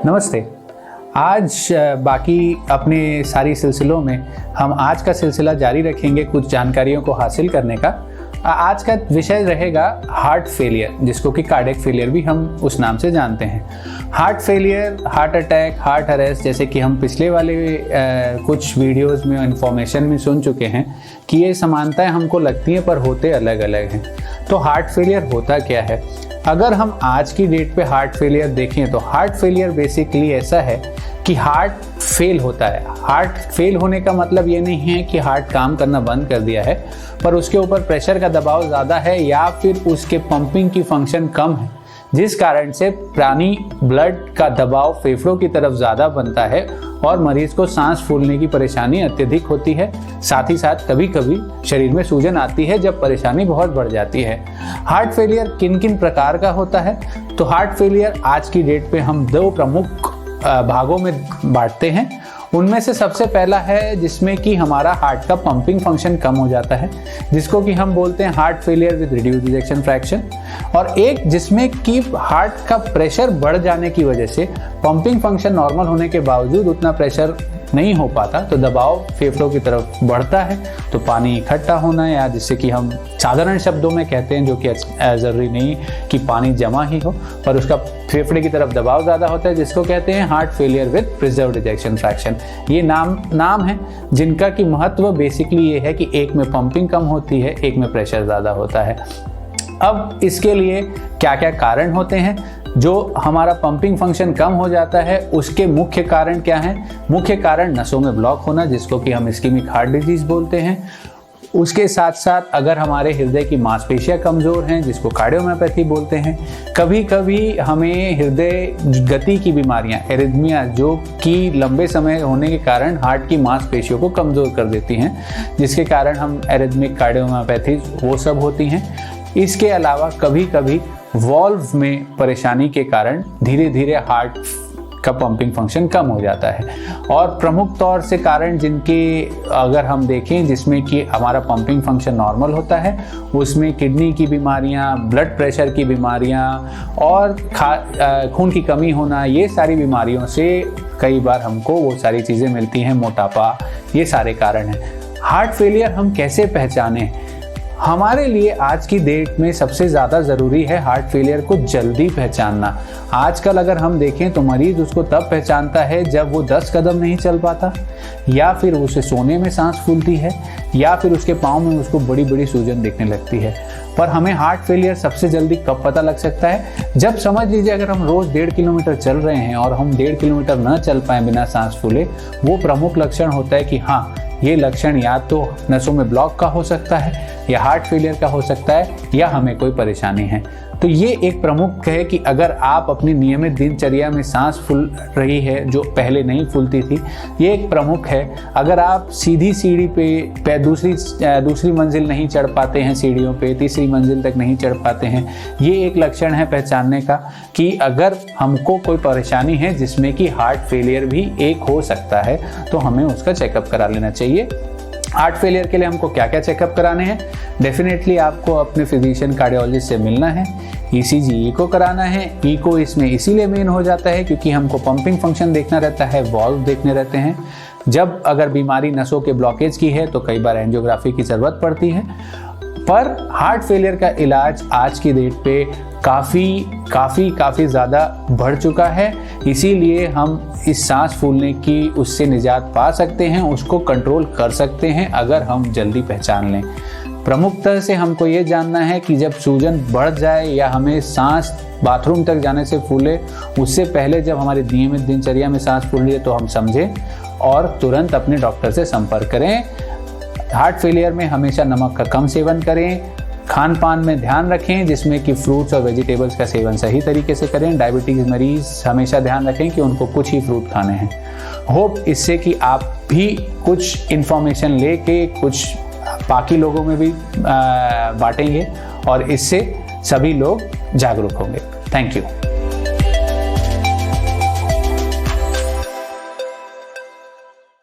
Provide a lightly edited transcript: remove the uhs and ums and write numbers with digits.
नमस्ते। आज बाकी अपने सारी सिलसिलों में हम आज का सिलसिला जारी रखेंगे कुछ जानकारियों को हासिल करने का। आज का विषय रहेगा हार्ट फेलियर, जिसको कि कार्डियक फेलियर भी हम उस नाम से जानते हैं। Heart failure, heart attack, heart arrest, जैसे कि हम पिछले वाले कुछ वीडियोस में इंफॉर्मेशन में सुन चुके हैं कि ये समानताएं हमको लगती हैं पर होते अलग अलग हैं। तो हार्ट फेलियर होता क्या है? अगर हम आज की डेट पे हार्ट फेलियर देखें तो हार्ट फेलियर बेसिकली ऐसा है कि हार्ट फेल होता है। हार्ट फेल होने का मतलब ये नहीं है कि हार्ट काम करना बंद कर दिया है, पर उसके ऊपर प्रेशर का दबाव ज़्यादा है या फिर उसके पंपिंग की फंक्शन कम है, जिस कारण से प्राणी ब्लड का दबाव फेफड़ों की तरफ ज़्यादा बनता है और मरीज को सांस फूलने की परेशानी अत्यधिक होती है। साथ ही साथ कभी कभी शरीर में सूजन आती है जब परेशानी बहुत बढ़ जाती है। हार्ट फेलियर किन किन प्रकार का होता है? तो हार्ट फेलियर आज की डेट पे हम दो प्रमुख भागों में बांटते हैं। उनमें से सबसे पहला है जिसमें कि हमारा हार्ट का पंपिंग फंक्शन कम हो जाता है, जिसको कि हम बोलते हैं heart failure with reduced ejection fraction, और एक जिसमें कि हार्ट का प्रेशर बढ़ जाने की वजह से पंपिंग फंक्शन नॉर्मल होने के बावजूद उतना प्रेशर नहीं हो पाता, तो दबाव फेफड़ों की तरफ बढ़ता है, तो पानी इकट्ठा होना, या जिससे कि हम साधारण शब्दों में कहते हैं, जो कि ज़रूरी नहीं कि पानी जमा ही हो, पर उसका फेफड़े की तरफ दबाव ज़्यादा होता है, जिसको कहते हैं heart failure with preserved ejection fraction. ये नाम है जिनका कि महत्व बेसिकली ये है कि एक में पंपिंग कम होती है, एक में प्रेशर ज़्यादा होता है। अब इसके लिए क्या क्या कारण होते हैं? जो हमारा पंपिंग फंक्शन कम हो जाता है उसके मुख्य कारण क्या हैं? मुख्य कारण नसों में ब्लॉक होना, जिसको कि हम इस्कीमिक हार्ट डिजीज बोलते हैं। उसके साथ साथ अगर हमारे हृदय की मांसपेशियां कमज़ोर हैं, जिसको कार्डियोमायोपैथी बोलते हैं। कभी कभी हमें हृदय गति की बीमारियां, एरिथमिया, जो कि लंबे समय होने के कारण हार्ट की मांसपेशियों को कमज़ोर कर देती हैं, जिसके कारण हम एरिथमिक कार्डियोमायोपैथी वो सब होती हैं। इसके अलावा कभी कभी वॉल्व में परेशानी के कारण धीरे धीरे हार्ट का पंपिंग फंक्शन कम हो जाता है। और प्रमुख तौर से कारण जिनके अगर हम देखें जिसमें कि हमारा पंपिंग फंक्शन नॉर्मल होता है, उसमें किडनी की बीमारियां, ब्लड प्रेशर की बीमारियां और खून की कमी होना, ये सारी बीमारियों से कई बार हमको वो सारी चीज़ें मिलती हैं, मोटापा, ये सारे कारण हैं। हार्ट फेलियर हम कैसे पहचानें? हमारे लिए आज की डेट में सबसे ज़्यादा ज़रूरी है हार्ट फेलियर को जल्दी पहचानना। आजकल अगर हम देखें तो मरीज़ उसको तब पहचानता है जब वो 10 कदम नहीं चल पाता, या फिर उसे सोने में सांस फूलती है, या फिर उसके पाँव में उसको बड़ी बड़ी सूजन दिखने लगती है। पर हमें हार्ट फेलियर सबसे जल्दी कब पता लग सकता है? जब समझ लीजिए अगर हम रोज़ 1.5 किलोमीटर चल रहे हैं और हम 1.5 किलोमीटर न चल पाएँ बिना सांस फूले, वो प्रमुख लक्षण होता है कि हाँ, ये लक्षण या तो नसों में ब्लॉक का हो सकता है, या हार्ट फेलियर का हो सकता है, या हमें कोई परेशानी है। तो ये एक प्रमुख है कि अगर आप अपनी नियमित दिनचर्या में सांस फूल रही है जो पहले नहीं फूलती थी, ये एक प्रमुख है। अगर आप सीधी सीढ़ी पे दूसरी मंजिल नहीं चढ़ पाते हैं, सीढ़ियों पे तीसरी मंजिल तक नहीं चढ़ पाते हैं, ये एक लक्षण है पहचानने का कि अगर हमको कोई परेशानी है जिसमें कि हार्ट फेलियर भी एक हो सकता है, तो हमें उसका चेकअप करा लेना चाहिए। हार्ट फेलियर के लिए हमको क्या क्या चेकअप कराने हैं? डेफिनेटली आपको अपने फिजिशियन कार्डियोलॉजिस्ट से मिलना है, ईसीजी ईको कराना है। ईको इसमें इसीलिए मेन हो जाता है क्योंकि हमको पंपिंग फंक्शन देखना रहता है, वॉल्व देखने रहते हैं। जब अगर बीमारी नसों के ब्लॉकेज की है तो कई बार एंजियोग्राफी की ज़रूरत पड़ती है। पर हार्ट फेलियर का इलाज आज की डेट पे काफ़ी ज़्यादा बढ़ चुका है, इसीलिए हम इस सांस फूलने की उससे निजात पा सकते हैं, उसको कंट्रोल कर सकते हैं अगर हम जल्दी पहचान लें। प्रमुखतः से हमको ये जानना है कि जब सूजन बढ़ जाए या हमें सांस बाथरूम तक जाने से फूले, उससे पहले जब हमारी नियमित दिनचर्या में सांस फूल रही है तो हम समझें और तुरंत अपने डॉक्टर से संपर्क करें। हार्ट फेलियर में हमेशा नमक का कम सेवन करें, खान पान में ध्यान रखें जिसमें कि फ्रूट्स और वेजिटेबल्स का सेवन सही तरीके से करें। डायबिटीज़ मरीज हमेशा ध्यान रखें कि उनको कुछ ही फ्रूट खाने हैं। होप इससे कि आप भी कुछ इन्फॉर्मेशन लेके कुछ बाकी लोगों में भी बांटेंगे और इससे सभी लोग जागरूक होंगे। Thank you.